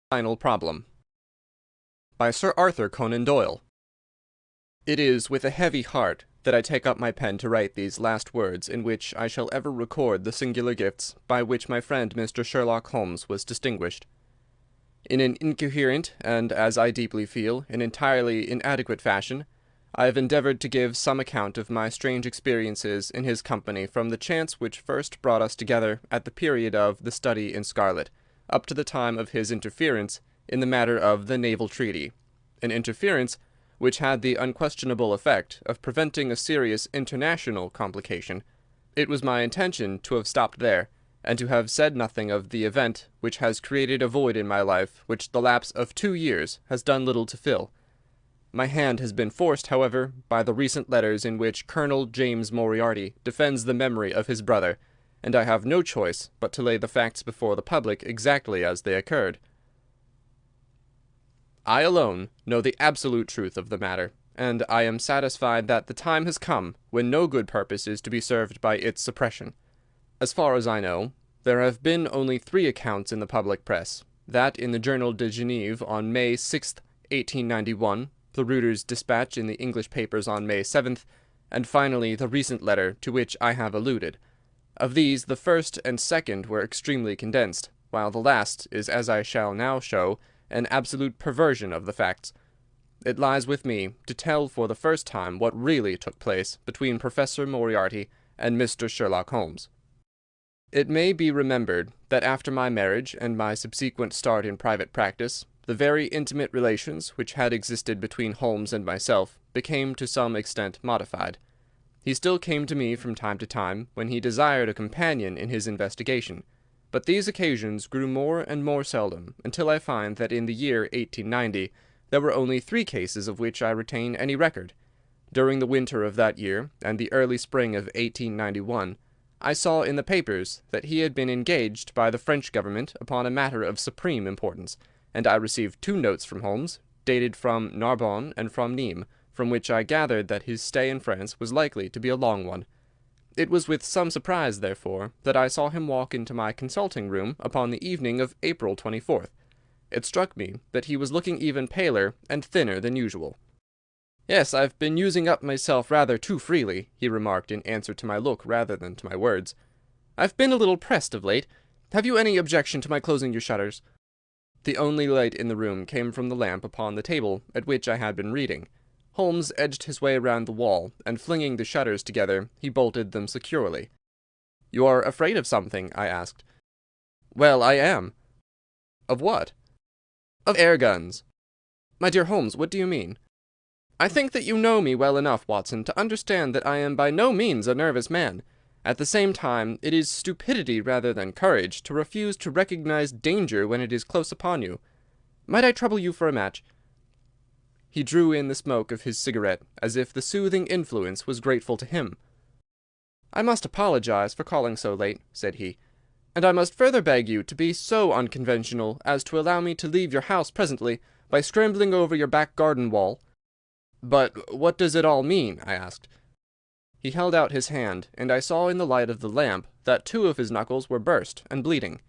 Final Problem by Sir Arthur Conan Doyle. It is with a heavy heart that I take up my pen to write these last words in which I shall ever record the singular gifts by which my friend Mr. Sherlock Holmes was distinguished. In an incoherent, and, as I deeply feel, an entirely inadequate fashion, I have endeavoured to give some account of my strange experiences in his company from the chance which first brought us together at the period of The Study in Scarlet, up to the time of his interference in the matter of the naval treaty, an interference which had the unquestionable effect of preventing a serious international complication. It was my intention to have stopped there, and to have said nothing of the event which has created a void in my life which the lapse of 2 years has done little to fill. My hand has been forced, however, by the recent letters in which Colonel James Moriarty defends the memory of his brother, and I have no choice but to lay the facts before the public exactly as they occurred. I alone know the absolute truth of the matter, and I am satisfied that the time has come when no good purpose is to be served by its suppression. As far as I know, there have been only 3 accounts in the public press, that in the Journal de Genève on May 6th, 1891, the Reuter's dispatch in the English papers on May 7th, and finally the recent letter to which I have alluded. Of these the first and second were extremely condensed, while the last is, as I shall now show, an absolute perversion of the facts. It lies with me to tell for the first time what really took place between Professor Moriarty and Mr. Sherlock Holmes. It may be remembered that after my marriage and my subsequent start in private practice, the very intimate relations which had existed between Holmes and myself became to some extent modified. He still came to me from time to time when he desired a companion in his investigation, but these occasions grew more and more seldom, until I find that in the year 1890 there were only 3 cases of which I retain any record. During the winter of that year and the early spring of 1891, I saw in the papers that he had been engaged by the French government upon a matter of supreme importance, and I received 2 notes from Holmes, dated from Narbonne and from Nîmes, from which I gathered that his stay in France was likely to be a long one. It was with some surprise, therefore, that I saw him walk into my consulting room upon the evening of April 24th. It struck me that he was looking even paler and thinner than usual. "Yes, I've been using up myself rather too freely," he remarked in answer to my look rather than to my words. "I've been a little pressed of late. Have you any objection to my closing your shutters?" The only light in the room came from the lamp upon the table at which I had been reading. Holmes edged his way round the wall, and flinging the shutters together, he bolted them securely. "You are afraid of something?" I asked. "Well, I am." "Of what?" "Of air guns." "My dear Holmes, what do you mean?" "I think that you know me well enough, Watson, to understand that I am by no means a nervous man. At the same time, it is stupidity rather than courage to refuse to recognize danger when it is close upon you. Might I trouble you for a match?" He drew in the smoke of his cigarette, as if the soothing influence was grateful to him. "I must apologize for calling so late," said he, "and I must further beg you to be so unconventional as to allow me to leave your house presently by scrambling over your back garden wall." "But what does it all mean?" I asked. He held out his hand, and I saw in the light of the lamp that 2 of his knuckles were burst and bleeding.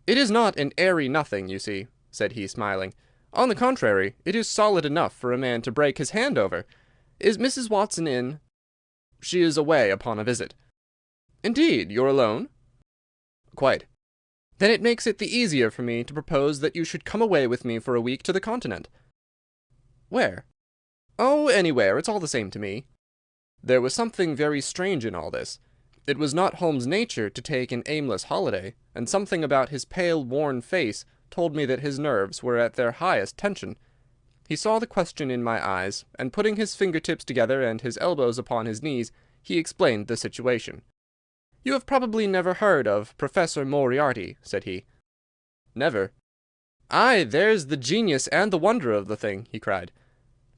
"It is not an airy nothing, you see," said he, smiling. "On the contrary, it is solid enough for a man to break his hand over. Is Mrs. Watson in?" "She is away upon a visit." "Indeed, you're alone?" "Quite." "Then it makes it the easier for me to propose that you should come away with me for a week to the Continent." "Where?" "Oh, anywhere. It's all the same to me." There was something very strange in all this. It was not Holmes' nature to take an aimless holiday, and something about his pale, worn face told me that his nerves were at their highest tension. He saw the question in my eyes, and putting his finger-tips together and his elbows upon his knees, he explained the situation. "You have probably never heard of Professor Moriarty," said he. "Never." "Aye, there's the genius and the wonder of the thing," he cried.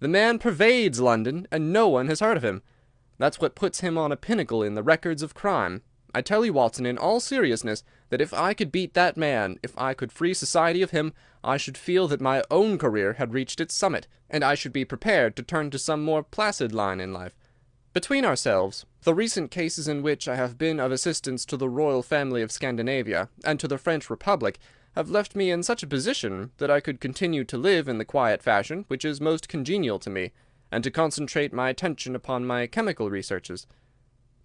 "The man pervades London, and no one has heard of him. That's what puts him on a pinnacle in the records of crime. I tell you, Watson, in all seriousness, that if I could beat that man, if I could free society of him, I should feel that my own career had reached its summit, and I should be prepared to turn to some more placid line in life. Between ourselves, the recent cases in which I have been of assistance to the royal family of Scandinavia and to the French Republic have left me in such a position that I could continue to live in the quiet fashion which is most congenial to me, and to concentrate my attention upon my chemical researches.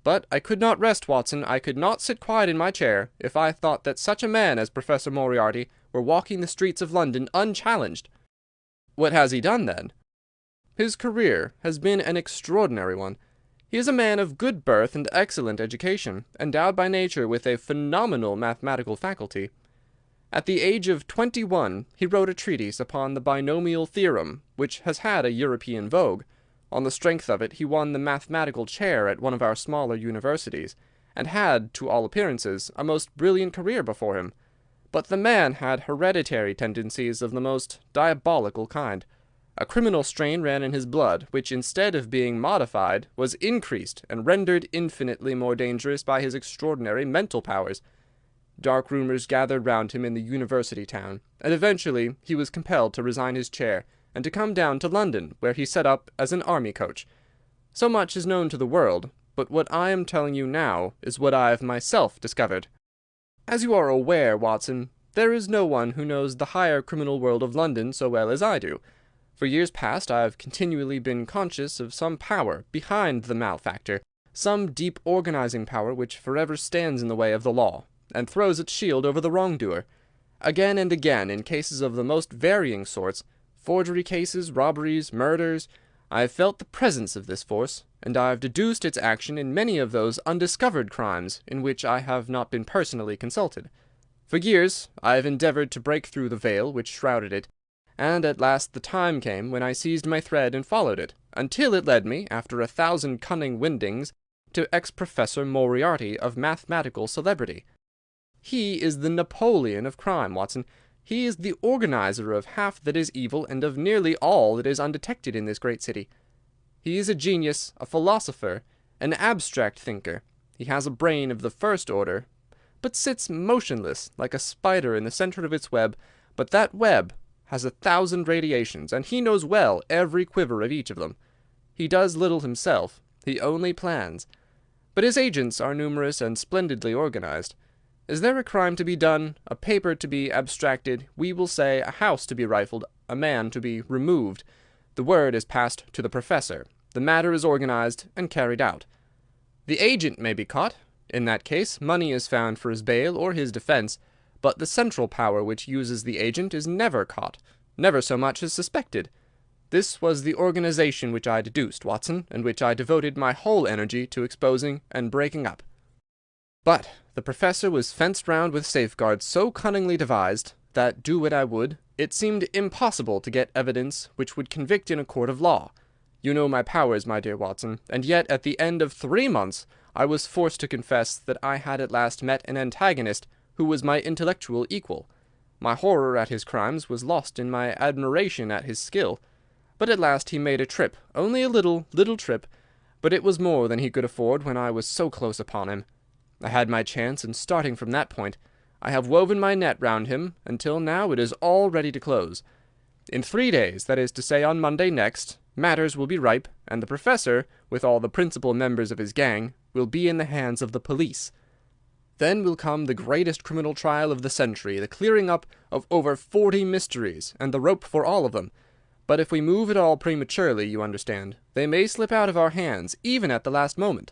But I could not rest, Watson. I could not sit quiet in my chair if I thought that such a man as Professor Moriarty were walking the streets of London unchallenged. What has he done, then? His career has been an extraordinary one. He is a man of good birth and excellent education, endowed by nature with a phenomenal mathematical faculty. At the age of 21 he wrote a treatise upon the binomial theorem, which has had a European vogue. On the strength of it he won the mathematical chair at one of our smaller universities, and had, to all appearances, a most brilliant career before him. But the man had hereditary tendencies of the most diabolical kind. A criminal strain ran in his blood, which, instead of being modified, was increased and rendered infinitely more dangerous by his extraordinary mental powers. Dark rumours gathered round him in the university town, and eventually he was compelled to resign his chair, and to come down to London, where he set up as an army coach. So much is known to the world, but what I am telling you now is what I have myself discovered. As you are aware, Watson, there is no one who knows the higher criminal world of London so well as I do. For years past I have continually been conscious of some power behind the malefactor, some deep organizing power which forever stands in the way of the law, and throws its shield over the wrongdoer. Again and again, in cases of the most varying sorts, forgery cases, robberies, murders, I have felt the presence of this force, and I have deduced its action in many of those undiscovered crimes in which I have not been personally consulted. For years I have endeavoured to break through the veil which shrouded it, and at last the time came when I seized my thread and followed it, until it led me, after 1,000 cunning windings, to ex-Professor Moriarty of mathematical celebrity. He is the Napoleon of crime, Watson. He is the organizer of half that is evil and of nearly all that is undetected in this great city. He is a genius, a philosopher, an abstract thinker. He has a brain of the first order, but sits motionless like a spider in the centre of its web. But that web has 1,000 radiations, and he knows well every quiver of each of them. He does little himself. He only plans. But his agents are numerous and splendidly organized. Is there a crime to be done, a paper to be abstracted, we will say a house to be rifled, a man to be removed, the word is passed to the professor, the matter is organized and carried out. The agent may be caught. In that case, money is found for his bail or his defence, but the central power which uses the agent is never caught, never so much as suspected. This was the organization which I deduced, Watson, and which I devoted my whole energy to exposing and breaking up. But the professor was fenced round with safeguards so cunningly devised that, do what I would, it seemed impossible to get evidence which would convict in a court of law. You know my powers, my dear Watson, and yet at the end of 3 months I was forced to confess that I had at last met an antagonist who was my intellectual equal. My horror at his crimes was lost in my admiration at his skill. But at last he made a trip, only a little trip, but it was more than he could afford when I was so close upon him. I had my chance, and starting from that point, I have woven my net round him, until now it is all ready to close. In 3 days, that is to say on Monday next, matters will be ripe, and the professor, with all the principal members of his gang, will be in the hands of the police. Then will come the greatest criminal trial of the century, the clearing up of over 40 mysteries, and the rope for all of them. But if we move at all prematurely, you understand, they may slip out of our hands, even at the last moment.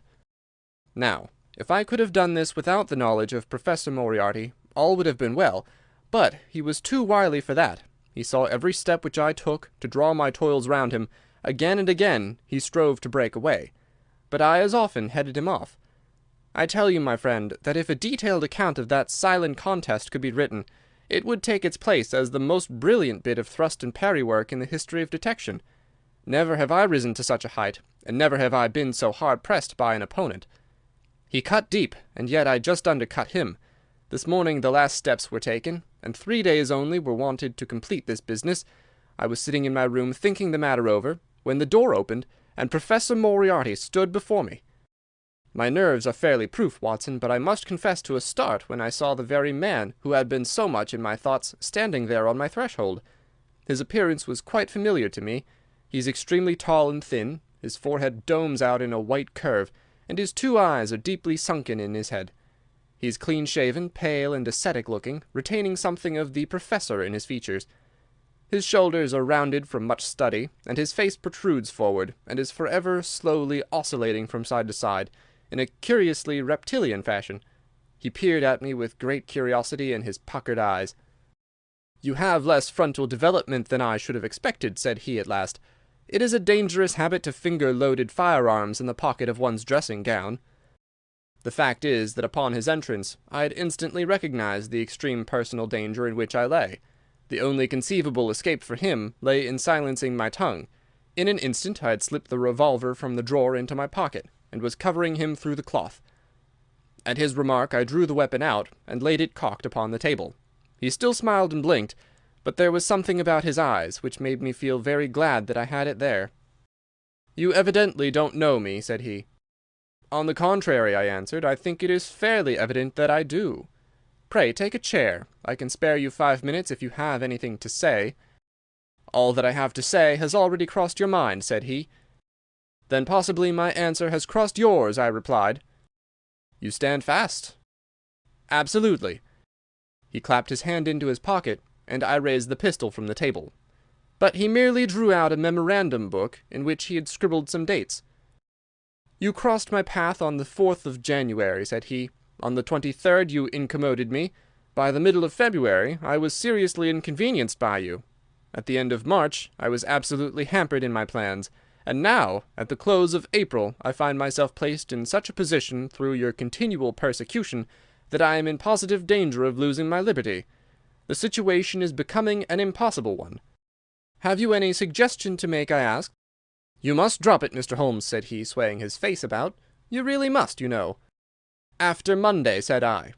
Now, if I could have done this without the knowledge of Professor Moriarty, all would have been well, but he was too wily for that. He saw every step which I took to draw my toils round him. Again and again he strove to break away, but I as often headed him off. I tell you, my friend, that if a detailed account of that silent contest could be written, it would take its place as the most brilliant bit of thrust and parry work in the history of detection. Never have I risen to such a height, and never have I been so hard pressed by an opponent. He cut deep, and yet I just undercut him. This morning the last steps were taken, and 3 days only were wanted to complete this business. I was sitting in my room thinking the matter over, when the door opened, and Professor Moriarty stood before me. My nerves are fairly proof, Watson, but I must confess to a start when I saw the very man who had been so much in my thoughts standing there on my threshold. His appearance was quite familiar to me. He is extremely tall and thin, his forehead domes out in a white curve, and his 2 eyes are deeply sunken in his head. He's clean-shaven, pale, and ascetic-looking, retaining something of the professor in his features. His shoulders are rounded from much study, and his face protrudes forward, and is forever slowly oscillating from side to side, in a curiously reptilian fashion. He peered at me with great curiosity in his puckered eyes. "You have less frontal development than I should have expected," said he at last. "It is a dangerous habit to finger loaded firearms in the pocket of one's dressing-gown." The fact is that upon his entrance I had instantly recognized the extreme personal danger in which I lay. The only conceivable escape for him lay in silencing my tongue. In an instant I had slipped the revolver from the drawer into my pocket, and was covering him through the cloth. At his remark I drew the weapon out, and laid it cocked upon the table. He still smiled and blinked, but there was something about his eyes which made me feel very glad that I had it there. "You evidently don't know me," said he. "On the contrary," I answered, "I think it is fairly evident that I do. Pray take a chair. I can spare you 5 minutes if you have anything to say." "All that I have to say has already crossed your mind," said he. "Then possibly my answer has crossed yours," I replied. "You stand fast." "Absolutely." He clapped his hand into his pocket, and I raised the pistol from the table. But he merely drew out a memorandum book in which he had scribbled some dates. "You crossed my path on the 4th of January," said he. "On the 23rd you incommoded me. By the middle of February I was seriously inconvenienced by you. At the end of March I was absolutely hampered in my plans, and now, at the close of April, I find myself placed in such a position through your continual persecution that I am in positive danger of losing my liberty. The situation is becoming an impossible one. Have you any suggestion to make, I asked. "You must drop it, Mr. Holmes," said he, swaying his face about. "You really must, you know." "After Monday," said I.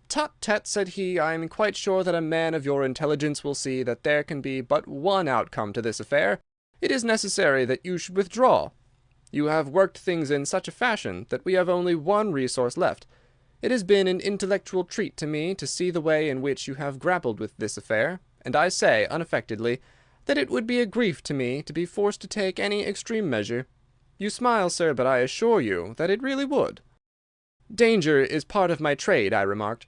"Tut, tut," said he, "I am quite sure that a man of your intelligence will see that there can be but one outcome to this affair. It is necessary that you should withdraw. You have worked things in such a fashion that we have only one resource left. It has been an intellectual treat to me to see the way in which you have grappled with this affair, and I say, unaffectedly, that it would be a grief to me to be forced to take any extreme measure. You smile, sir, but I assure you that it really would." "Danger is part of my trade," I remarked.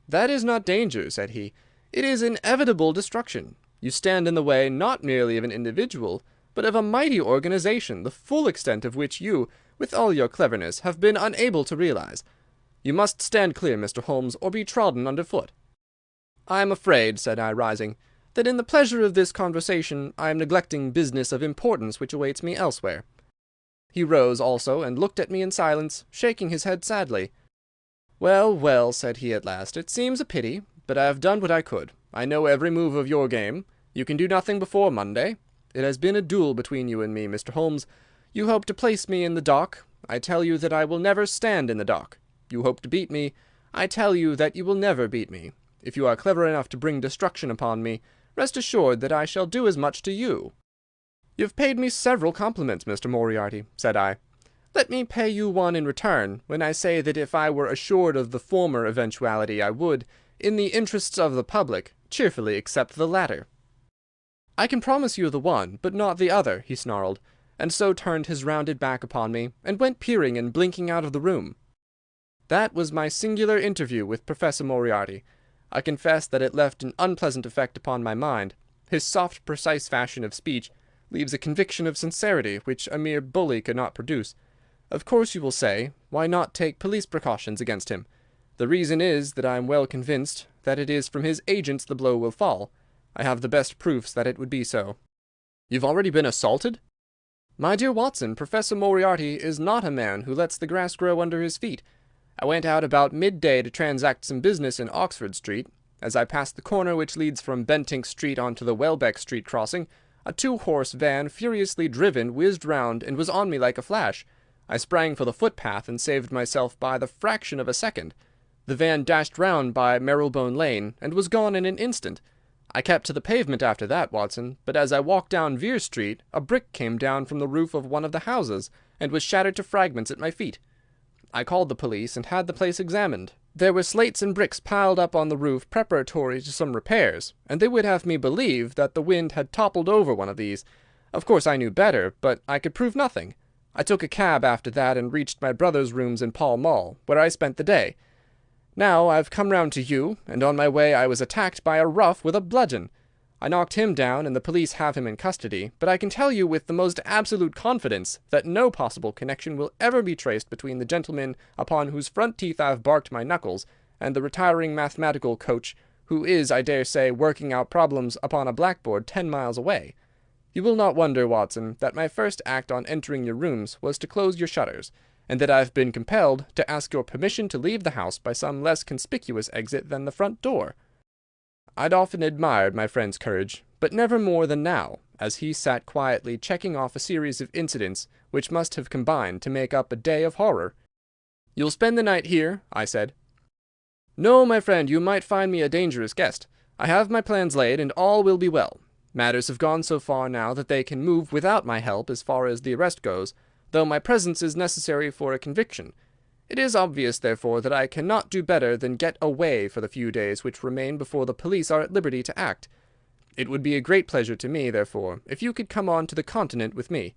"That is not danger," said he. "It is inevitable destruction. You stand in the way not merely of an individual, but of a mighty organization, the full extent of which you, with all your cleverness, have been unable to realize. You must stand clear, Mr. Holmes, or be trodden under foot." "I am afraid," said I, rising, "that in the pleasure of this conversation I am neglecting business of importance which awaits me elsewhere." He rose also, and looked at me in silence, shaking his head sadly. "Well, well," said he at last, "it seems a pity, but I have done what I could. I know every move of your game. You can do nothing before Monday. It has been a duel between you and me, Mr. Holmes. You hope to place me in the dock. I tell you that I will never stand in the dock. You hope to beat me. I tell you that you will never beat me. If you are clever enough to bring destruction upon me, rest assured that I shall do as much to you." "You have paid me several compliments, Mr. Moriarty," said I. "Let me pay you one in return, when I say that if I were assured of the former eventuality I would, in the interests of the public, cheerfully accept the latter." "I can promise you the one, but not the other," he snarled, and so turned his rounded back upon me, and went peering and blinking out of the room. That was my singular interview with Professor Moriarty. I confess that it left an unpleasant effect upon my mind. His soft, precise fashion of speech leaves a conviction of sincerity which a mere bully could not produce. Of course, you will say, why not take police precautions against him? The reason is that I am well convinced that it is from his agents the blow will fall. I have the best proofs that it would be so." "You've already been assaulted?" "My dear Watson, Professor Moriarty is not a man who lets the grass grow under his feet. I went out about midday to transact some business in Oxford Street. As I passed the corner which leads from Bentinck Street on to the Welbeck Street crossing, a 2-horse van, furiously driven, whizzed round and was on me like a flash. I sprang for the footpath and saved myself by the fraction of a second. The van dashed round by Marylebone Lane and was gone in an instant. I kept to the pavement after that, Watson, but as I walked down Vere Street a brick came down from the roof of one of the houses and was shattered to fragments at my feet. I called the police and had the place examined. There were slates and bricks piled up on the roof preparatory to some repairs, and they would have me believe that the wind had toppled over one of these. Of course I knew better, but I could prove nothing. I took a cab after that and reached my brother's rooms in Pall Mall, where I spent the day. Now I've come round to you, and on my way I was attacked by a rough with a bludgeon. I knocked him down, and the police have him in custody, but I can tell you with the most absolute confidence that no possible connection will ever be traced between the gentleman upon whose front teeth I've barked my knuckles and the retiring mathematical coach who is, I dare say, working out problems upon a blackboard 10 miles away. You will not wonder, Watson, that my first act on entering your rooms was to close your shutters, and that I have been compelled to ask your permission to leave the house by some less conspicuous exit than the front door. I'd often admired my friend's courage, but never more than now, as he sat quietly checking off a series of incidents which must have combined to make up a day of horror. "You'll spend the night here?" I said. "No, my friend, you might find me a dangerous guest. I have my plans laid, and all will be well. Matters have gone so far now that they can move without my help as far as the arrest goes, though my presence is necessary for a conviction. It is obvious, therefore, that I cannot do better than get away for the few days which remain before the police are at liberty to act. It would be a great pleasure to me, therefore, if you could come on to the Continent with me."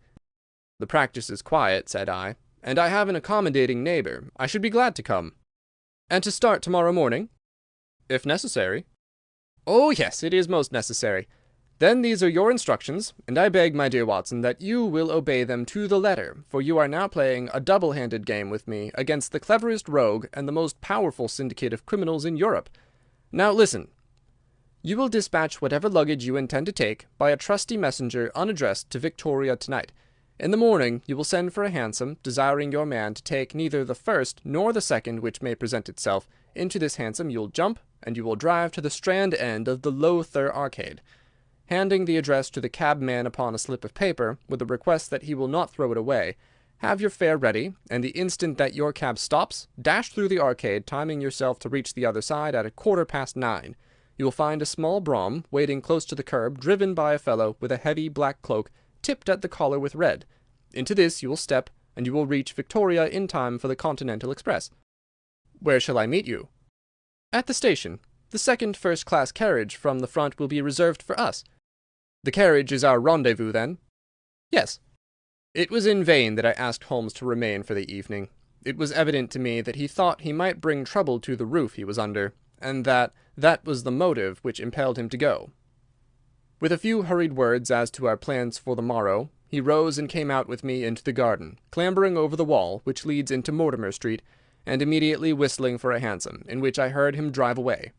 "The practice is quiet," said I, "and I have an accommodating neighbour. I should be glad to come." "And to start tomorrow morning?" "If necessary." "Oh, yes, it is most necessary. Then these are your instructions, and I beg, my dear Watson, that you will obey them to the letter, for you are now playing a double-handed game with me against the cleverest rogue and the most powerful syndicate of criminals in Europe. Now listen. You will dispatch whatever luggage you intend to take by a trusty messenger unaddressed to Victoria tonight. In the morning you will send for a hansom, desiring your man to take neither the first nor the second which may present itself. Into this hansom you will jump, and you will drive to the Strand end of the Lowther Arcade. Handing the address to the cabman upon a slip of paper, with a request that he will not throw it away, have your fare ready, and the instant that your cab stops, dash through the arcade, timing yourself to reach the other side at 9:15. You will find a small brougham waiting close to the curb, driven by a fellow with a heavy black cloak tipped at the collar with red. Into this you will step, and you will reach Victoria in time for the Continental Express." "Where shall I meet you?" "At the station. The second first-class carriage from the front will be reserved for us." "The carriage is our rendezvous, then?" "Yes." It was in vain that I asked Holmes to remain for the evening. It was evident to me that he thought he might bring trouble to the roof he was under, and that was the motive which impelled him to go. With a few hurried words as to our plans for the morrow, he rose and came out with me into the garden, clambering over the wall which leads into Mortimer Street, and immediately whistling for a hansom, in which I heard him drive away.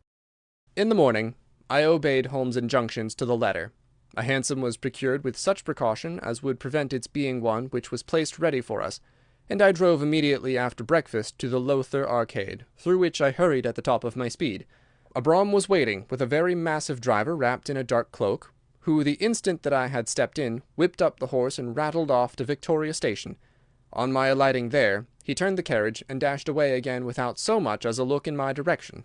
In the morning I obeyed Holmes' injunctions to the letter. A hansom was procured with such precaution as would prevent its being one which was placed ready for us, and I drove immediately after breakfast to the Lowther Arcade, through which I hurried at the top of my speed. A brougham was waiting, with a very massive driver wrapped in a dark cloak, who, the instant that I had stepped in, whipped up the horse and rattled off to Victoria Station. On my alighting there, he turned the carriage and dashed away again without so much as a look in my direction.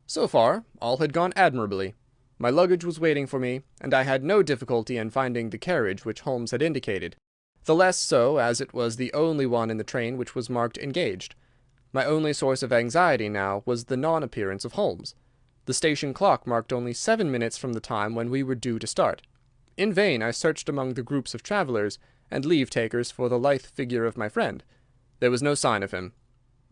So far, all had gone admirably. My luggage was waiting for me, and I had no difficulty in finding the carriage which Holmes had indicated, the less so as it was the only one in the train which was marked engaged. My only source of anxiety now was the non-appearance of Holmes. The station clock marked only 7 minutes from the time when we were due to start. In vain I searched among the groups of travellers and leave-takers for the lithe figure of my friend. There was no sign of him.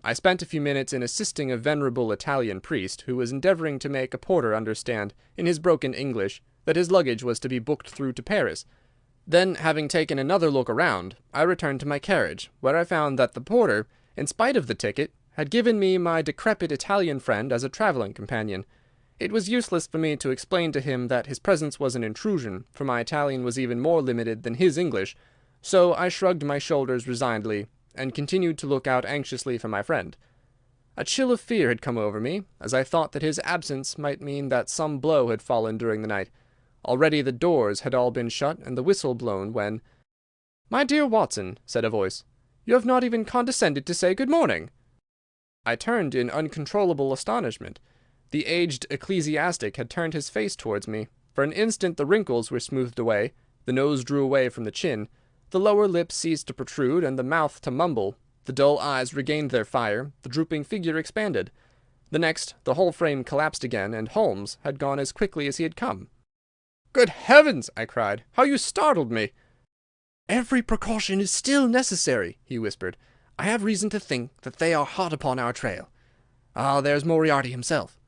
I spent a few minutes in assisting a venerable Italian priest who was endeavouring to make a porter understand, in his broken English, that his luggage was to be booked through to Paris. Then, having taken another look around, I returned to my carriage, where I found that the porter, in spite of the ticket, had given me my decrepit Italian friend as a travelling companion. It was useless for me to explain to him that his presence was an intrusion, for my Italian was even more limited than his English, so I shrugged my shoulders resignedly, and continued to look out anxiously for my friend. A chill of fear had come over me, as I thought that his absence might mean that some blow had fallen during the night. Already the doors had all been shut and the whistle blown when— "My dear Watson," said a voice, "you have not even condescended to say good morning." I turned in uncontrollable astonishment. The aged ecclesiastic had turned his face towards me. For an instant the wrinkles were smoothed away, the nose drew away from the chin, the lower lip ceased to protrude, and the mouth to mumble. The dull eyes regained their fire, the drooping figure expanded. The next, the whole frame collapsed again, and Holmes had gone as quickly as he had come. "Good heavens!" I cried. "How you startled me!" "Every precaution is still necessary," he whispered. "I have reason to think that they are hot upon our trail. Ah, there's Moriarty himself."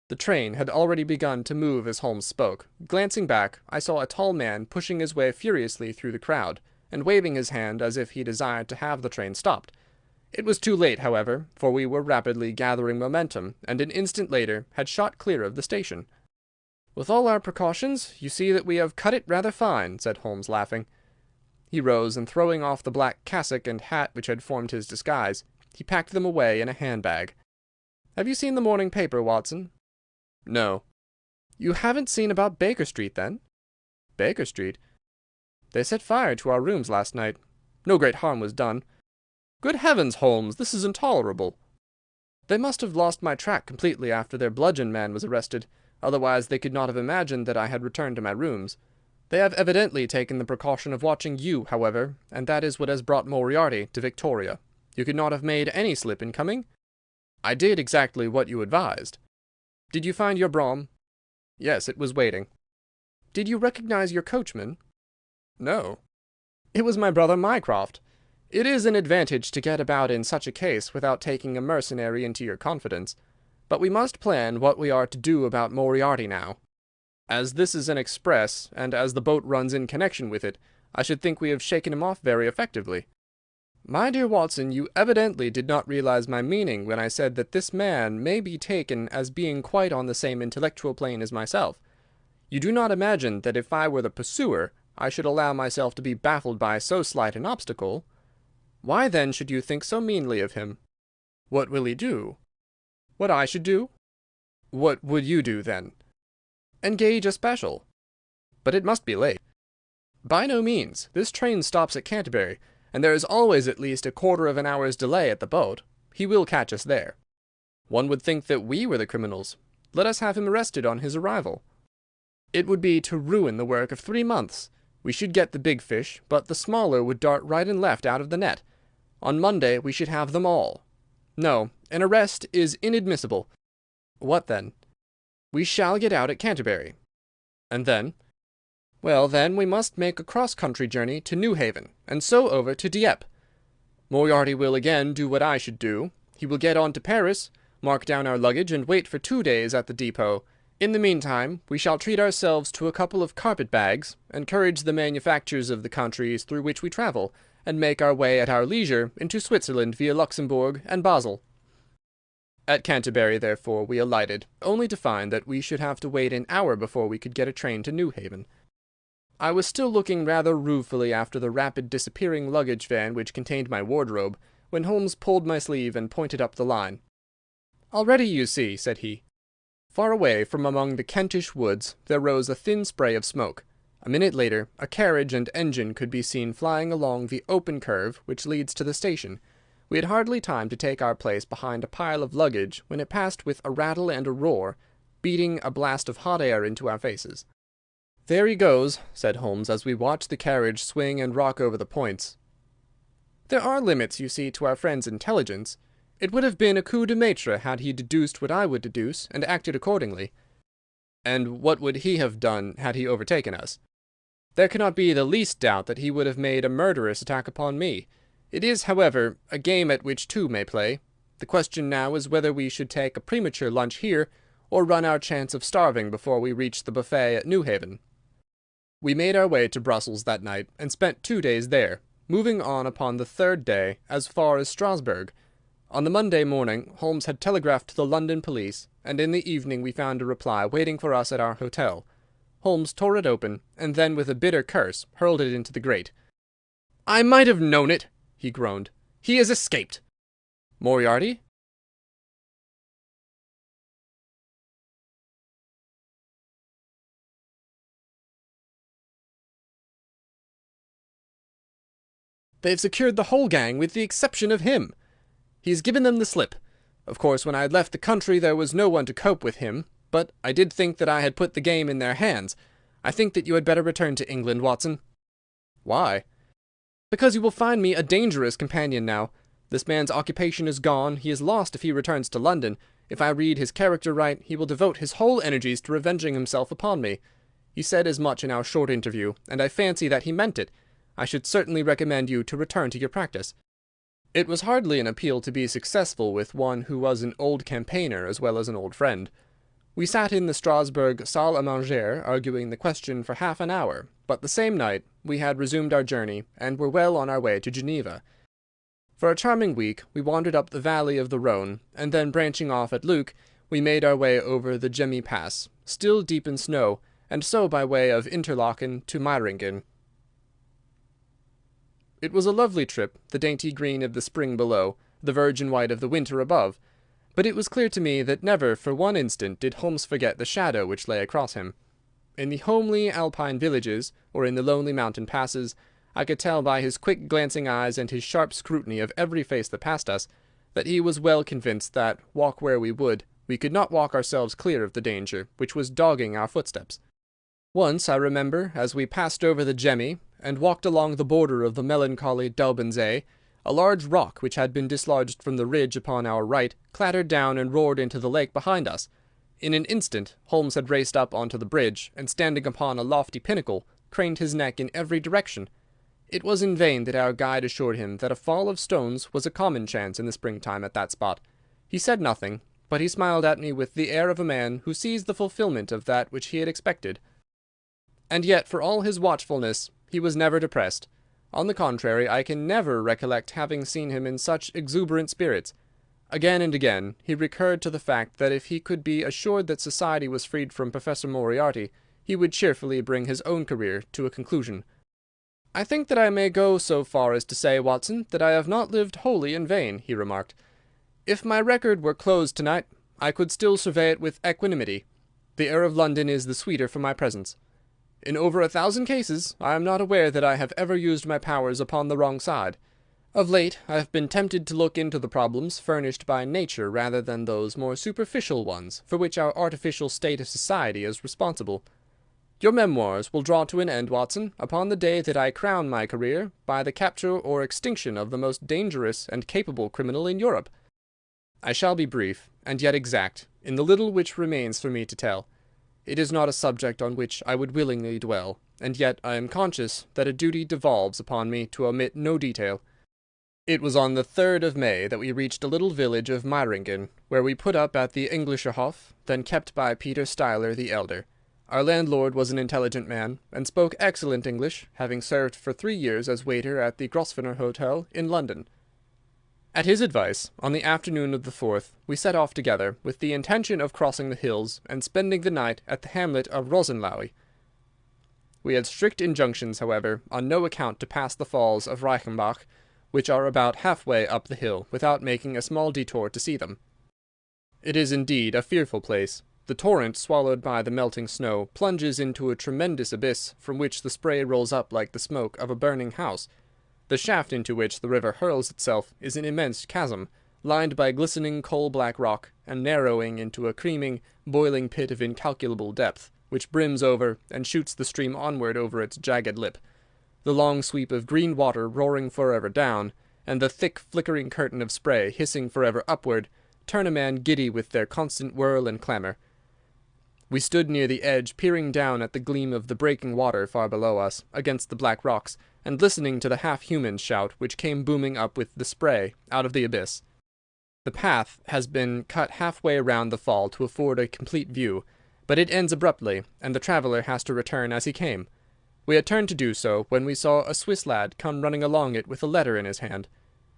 The train had already begun to move as Holmes spoke. Glancing back, I saw a tall man pushing his way furiously through the crowd, and waving his hand as if he desired to have the train stopped. It was too late, however, for we were rapidly gathering momentum, and an instant later had shot clear of the station. "With all our precautions, you see that we have cut it rather fine," said Holmes, laughing. He rose, and throwing off the black cassock and hat which had formed his disguise, he packed them away in a handbag. "Have you seen the morning paper, Watson?" "No." "You haven't seen about Baker Street, then?" "Baker Street?" "They set fire to our rooms last night. No great harm was done." "Good heavens, Holmes, this is intolerable." "They must have lost my track completely after their bludgeon man was arrested. Otherwise they could not have imagined that I had returned to my rooms. They have evidently taken the precaution of watching you, however, and that is what has brought Moriarty to Victoria. You could not have made any slip in coming?" "I did exactly what you advised." "Did you find your brougham?" "Yes, it was waiting." "Did you recognize your coachman?" "No." "It was my brother Mycroft. It is an advantage to get about in such a case without taking a mercenary into your confidence. But we must plan what we are to do about Moriarty now. As this is an express, and as the boat runs in connection with it, I should think we have shaken him off very effectively." "My dear Watson, you evidently did not realize my meaning when I said that this man may be taken as being quite on the same intellectual plane as myself. You do not imagine that if I were the pursuer, I should allow myself to be baffled by so slight an obstacle. Why, then, should you think so meanly of him?" "What will he do?" "What I should do?" "What would you do, then?" "Engage a special." "But it must be late." "By no means. This train stops at Canterbury, and there is always at least a quarter of an hour's delay at the boat. He will catch us there." "One would think that we were the criminals. Let us have him arrested on his arrival." "It would be to ruin the work of 3 months. We should get the big fish, but the smaller would dart right and left out of the net. On Monday we should have them all. No, an arrest is inadmissible." "What then?" "We shall get out at Canterbury." "And then?" "Well, then we must make a cross-country journey to Newhaven, and so over to Dieppe. Moriarty will again do what I should do. He will get on to Paris, mark down our luggage, and wait for 2 days at the depot. In the meantime, we shall treat ourselves to a couple of carpet-bags, encourage the manufactures of the countries through which we travel, and make our way at our leisure into Switzerland via Luxembourg and Basel." At Canterbury, therefore, we alighted, only to find that we should have to wait an hour before we could get a train to Newhaven. I was still looking rather ruefully after the rapid disappearing luggage van which contained my wardrobe, when Holmes pulled my sleeve and pointed up the line. "Already, you see," said he. Far away from among the Kentish woods there rose a thin spray of smoke. A minute later a carriage and engine could be seen flying along the open curve which leads to the station. We had hardly time to take our place behind a pile of luggage when it passed with a rattle and a roar, beating a blast of hot air into our faces. "There he goes," said Holmes, as we watched the carriage swing and rock over the points. "There are limits, you see, to our friend's intelligence. It would have been a coup de maître had he deduced what I would deduce, and acted accordingly." "And what would he have done had he overtaken us?" "There cannot be the least doubt that he would have made a murderous attack upon me. It is, however, a game at which two may play. The question now is whether we should take a premature lunch here, or run our chance of starving before we reach the buffet at Newhaven." We made our way to Brussels that night, and spent 2 days there, moving on upon the 3rd day as far as Strasbourg. On the Monday morning Holmes had telegraphed to the London police, and in the evening we found a reply waiting for us at our hotel. Holmes tore it open, and then with a bitter curse hurled it into the grate. "I might have known it," he groaned. "He has escaped." "Moriarty?" "They've secured the whole gang with the exception of him. He's given them the slip. Of course, when I had left the country there was no one to cope with him, but I did think that I had put the game in their hands. I think that you had better return to England, Watson." "Why?" "Because you will find me a dangerous companion now. This man's occupation is gone. He is lost if he returns to London. If I read his character right, he will devote his whole energies to revenging himself upon me. He said as much in our short interview, and I fancy that he meant it. I should certainly recommend you to return to your practice." It was hardly an appeal to be successful with one who was an old campaigner as well as an old friend. We sat in the Strasbourg salle à manger arguing the question for half an hour, but the same night we had resumed our journey and were well on our way to Geneva. For a charming week we wandered up the valley of the Rhone, and then branching off at Luc, we made our way over the Gemmi Pass, still deep in snow, and so by way of Interlaken to Meiringen. It was a lovely trip, the dainty green of the spring below, the virgin white of the winter above, but it was clear to me that never for one instant did Holmes forget the shadow which lay across him. In the homely Alpine villages, or in the lonely mountain passes, I could tell by his quick glancing eyes and his sharp scrutiny of every face that passed us, that he was well convinced that, walk where we would, we could not walk ourselves clear of the danger which was dogging our footsteps. Once, I remember, as we passed over the Gemmi, and walked along the border of the melancholy Daubensee, a large rock which had been dislodged from the ridge upon our right clattered down and roared into the lake behind us. In an instant Holmes had raced up onto the bridge, and standing upon a lofty pinnacle, craned his neck in every direction. It was in vain that our guide assured him that a fall of stones was a common chance in the springtime at that spot. He said nothing, but he smiled at me with the air of a man who sees the fulfilment of that which he had expected. And yet, for all his watchfulness, he was never depressed. On the contrary, I can never recollect having seen him in such exuberant spirits. Again and again he recurred to the fact that if he could be assured that society was freed from Professor Moriarty, he would cheerfully bring his own career to a conclusion. "I think that I may go so far as to say, Watson, that I have not lived wholly in vain," he remarked. "If my record were closed tonight, I could still survey it with equanimity. The air of London is the sweeter for my presence. In over 1,000 cases I am not aware that I have ever used my powers upon the wrong side. Of late I have been tempted to look into the problems furnished by nature rather than those more superficial ones for which our artificial state of society is responsible. Your memoirs will draw to an end, Watson, upon the day that I crown my career by the capture or extinction of the most dangerous and capable criminal in Europe. I shall be brief, and yet exact, in the little which remains for me to tell. It is not a subject on which I would willingly dwell, and yet I am conscious that a duty devolves upon me to omit no detail. It was on the 3rd of May that we reached a little village of Meiringen, where we put up at the Englischer Hof, then kept by Peter Steiler the elder. Our landlord was an intelligent man, and spoke excellent English, having served for 3 years as waiter at the Grosvenor Hotel in London. At his advice, on the afternoon of the 4th, we set off together, with the intention of crossing the hills and spending the night at the hamlet of Rosenlaui. We had strict injunctions, however, on no account to pass the falls of Reichenbach, which are about half-way up the hill, without making a small detour to see them. It is indeed a fearful place. The torrent, swallowed by the melting snow, plunges into a tremendous abyss, from which the spray rolls up like the smoke of a burning house. The shaft into which the river hurls itself is an immense chasm, lined by glistening coal-black rock, and narrowing into a creaming, boiling pit of incalculable depth, which brims over and shoots the stream onward over its jagged lip. The long sweep of green water roaring forever down, and the thick flickering curtain of spray hissing forever upward, turn a man giddy with their constant whirl and clamour. We stood near the edge, peering down at the gleam of the breaking water far below us, against the black rocks, and listening to the half-human shout which came booming up with the spray out of the abyss. The path has been cut half-way round the fall to afford a complete view, but it ends abruptly, and the traveller has to return as he came. We had turned to do so, when we saw a Swiss lad come running along it with a letter in his hand.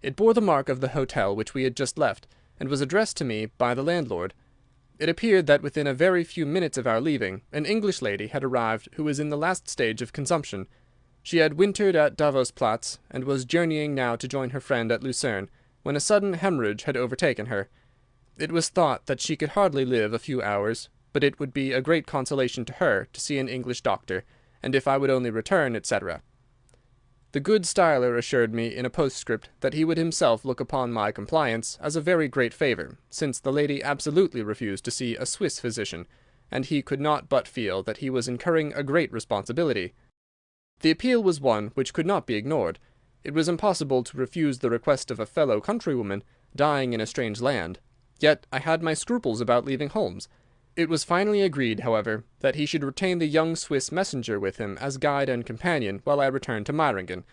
It bore the mark of the hotel which we had just left, and was addressed to me by the landlord. It appeared that within a very few minutes of our leaving, an English lady had arrived who was in the last stage of consumption. She had wintered at Davos-Platz, and was journeying now to join her friend at Lucerne, when a sudden hemorrhage had overtaken her. It was thought that she could hardly live a few hours, but it would be a great consolation to her to see an English doctor, and if I would only return, etc. The good Steiler assured me in a postscript that he would himself look upon my compliance as a very great favour, since the lady absolutely refused to see a Swiss physician, and he could not but feel that he was incurring a great responsibility. The appeal was one which could not be ignored. It was impossible to refuse the request of a fellow countrywoman dying in a strange land. Yet I had my scruples about leaving Holmes. It was finally agreed, however, that he should retain the young Swiss messenger with him as guide and companion while I returned to Meiringen.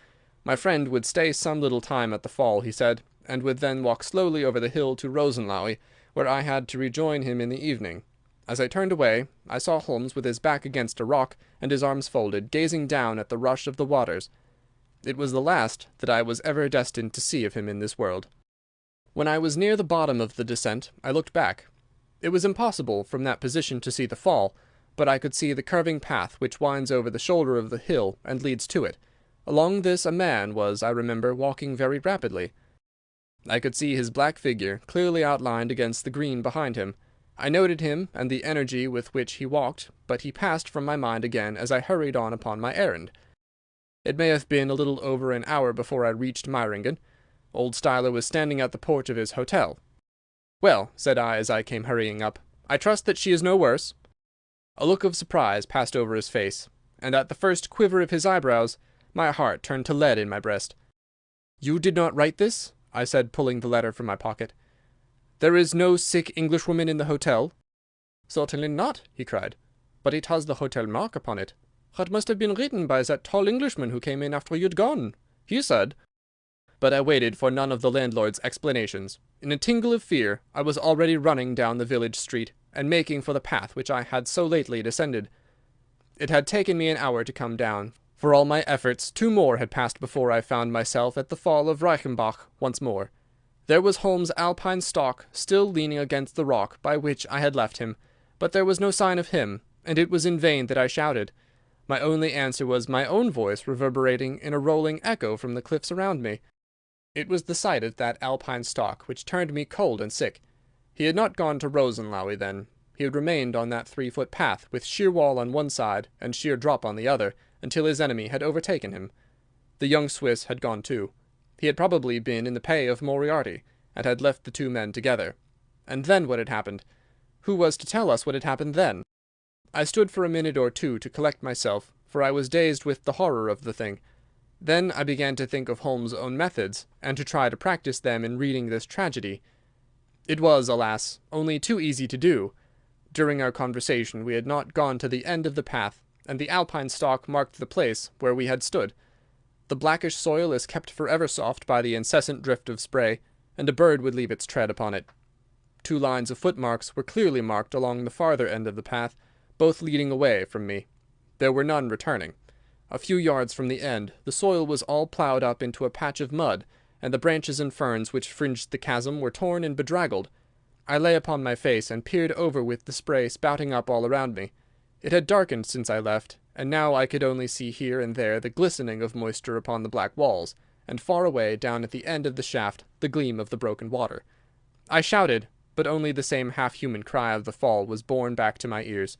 My friend would stay some little time at the fall, he said, and would then walk slowly over the hill to Rosenlaui, where I had to rejoin him in the evening. As I turned away, I saw Holmes with his back against a rock and his arms folded, gazing down at the rush of the waters. It was the last that I was ever destined to see of him in this world. When I was near the bottom of the descent, I looked back. It was impossible from that position to see the fall, but I could see the curving path which winds over the shoulder of the hill and leads to it. Along this a man was, I remember, walking very rapidly. I could see his black figure clearly outlined against the green behind him. I noted him and the energy with which he walked, but he passed from my mind again as I hurried on upon my errand. It may have been a little over an hour before I reached Meiringen. Old Steiler was standing at the porch of his hotel. "Well," said I as I came hurrying up, "I trust that she is no worse." A look of surprise passed over his face, and at the first quiver of his eyebrows my heart turned to lead in my breast. "You did not write this?" I said, pulling the letter from my pocket. "There is no sick Englishwoman in the hotel?" "Certainly not," he cried. "But it has the hotel mark upon it. It must have been written by that tall Englishman who came in after you'd gone. He said—" But I waited for none of the landlord's explanations. In a tingle of fear I was already running down the village street, and making for the path which I had so lately descended. It had taken me an hour to come down. For all my efforts, 2 more had passed before I found myself at the fall of Reichenbach once more. There was Holmes' alpine stock still leaning against the rock by which I had left him, but there was no sign of him, and it was in vain that I shouted. My only answer was my own voice reverberating in a rolling echo from the cliffs around me. It was the sight of that alpine stock which turned me cold and sick. He had not gone to Rosenlaui then. He had remained on that 3-foot path, with sheer wall on one side and sheer drop on the other, until his enemy had overtaken him. The young Swiss had gone too. He had probably been in the pay of Moriarty, and had left the 2 men together. And then what had happened? Who was to tell us what had happened then? I stood for a minute or 2 to collect myself, for I was dazed with the horror of the thing. Then I began to think of Holmes' own methods, and to try to practice them in reading this tragedy. It was, alas, only too easy to do. During our conversation we had not gone to the end of the path, and the alpine stalk marked the place where we had stood. The blackish soil is kept forever soft by the incessant drift of spray, and a bird would leave its tread upon it. 2 lines of footmarks were clearly marked along the farther end of the path, both leading away from me. There were none returning. A few yards from the end the soil was all ploughed up into a patch of mud, and the branches and ferns which fringed the chasm were torn and bedraggled. I lay upon my face and peered over with the spray spouting up all around me. It had darkened since I left, and now I could only see here and there the glistening of moisture upon the black walls, and far away down at the end of the shaft the gleam of the broken water. I shouted, but only the same half-human cry of the fall was borne back to my ears.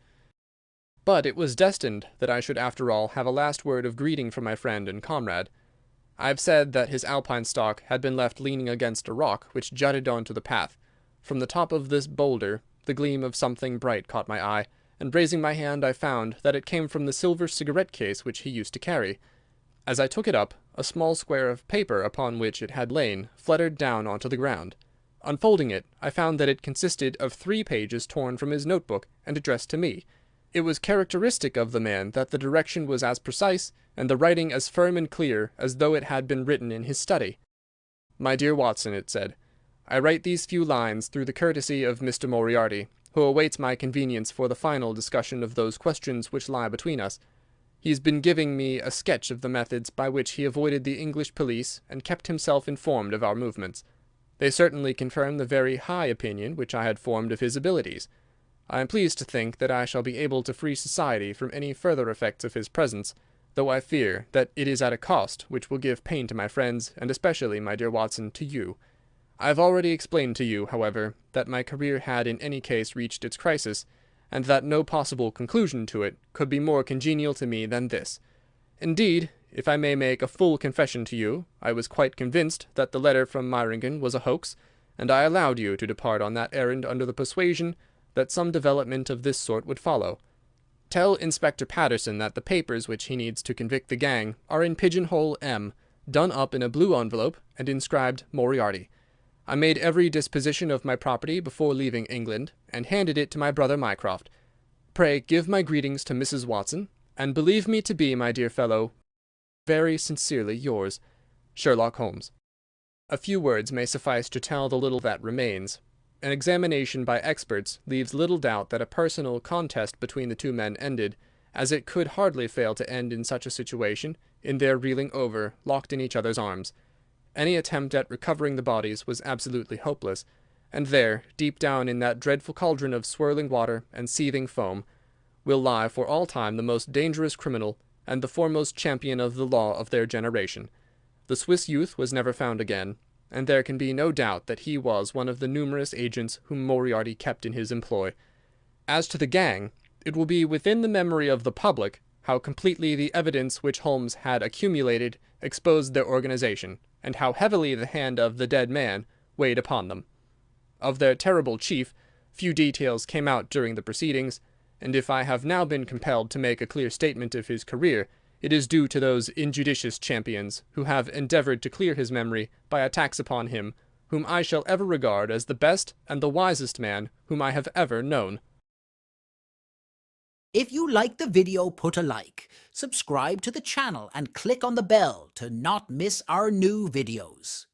But it was destined that I should after all have a last word of greeting from my friend and comrade. I have said that his alpine stock had been left leaning against a rock which jutted on to the path. From the top of this boulder the gleam of something bright caught my eye, and raising my hand I found that it came from the silver cigarette case which he used to carry. As I took it up, a small square of paper upon which it had lain fluttered down onto the ground. Unfolding it, I found that it consisted of 3 pages torn from his notebook and addressed to me. It was characteristic of the man that the direction was as precise and the writing as firm and clear as though it had been written in his study. "My dear Watson," it said, "I write these few lines through the courtesy of Mr. Moriarty, who awaits my convenience for the final discussion of those questions which lie between us. He has been giving me a sketch of the methods by which he avoided the English police and kept himself informed of our movements. They certainly confirm the very high opinion which I had formed of his abilities. I am pleased to think that I shall be able to free society from any further effects of his presence, though I fear that it is at a cost which will give pain to my friends, and especially, my dear Watson, to you. I have already explained to you, however, that my career had in any case reached its crisis, and that no possible conclusion to it could be more congenial to me than this. Indeed, if I may make a full confession to you, I was quite convinced that the letter from Meiringen was a hoax, and I allowed you to depart on that errand under the persuasion that some development of this sort would follow. Tell Inspector Patterson that the papers which he needs to convict the gang are in pigeonhole M, done up in a blue envelope, and inscribed Moriarty. I made every disposition of my property before leaving England, and handed it to my brother Mycroft. Pray give my greetings to Mrs. Watson, and believe me to be, my dear fellow, very sincerely yours, Sherlock Holmes. A few words may suffice to tell the little that remains. An examination by experts leaves little doubt that a personal contest between the two men ended, as it could hardly fail to end in such a situation, in their reeling over, locked in each other's arms. Any attempt at recovering the bodies was absolutely hopeless, and there, deep down in that dreadful cauldron of swirling water and seething foam, will lie for all time the most dangerous criminal and the foremost champion of the law of their generation. The Swiss youth was never found again, and there can be no doubt that he was one of the numerous agents whom Moriarty kept in his employ. As to the gang, it will be within the memory of the public how completely the evidence which Holmes had accumulated exposed their organization, and how heavily the hand of the dead man weighed upon them. Of their terrible chief, few details came out during the proceedings, and if I have now been compelled to make a clear statement of his career, it is due to those injudicious champions who have endeavoured to clear his memory by attacks upon him, whom I shall ever regard as the best and the wisest man whom I have ever known. If you liked the video, put a like, subscribe to the channel and click on the bell to not miss our new videos.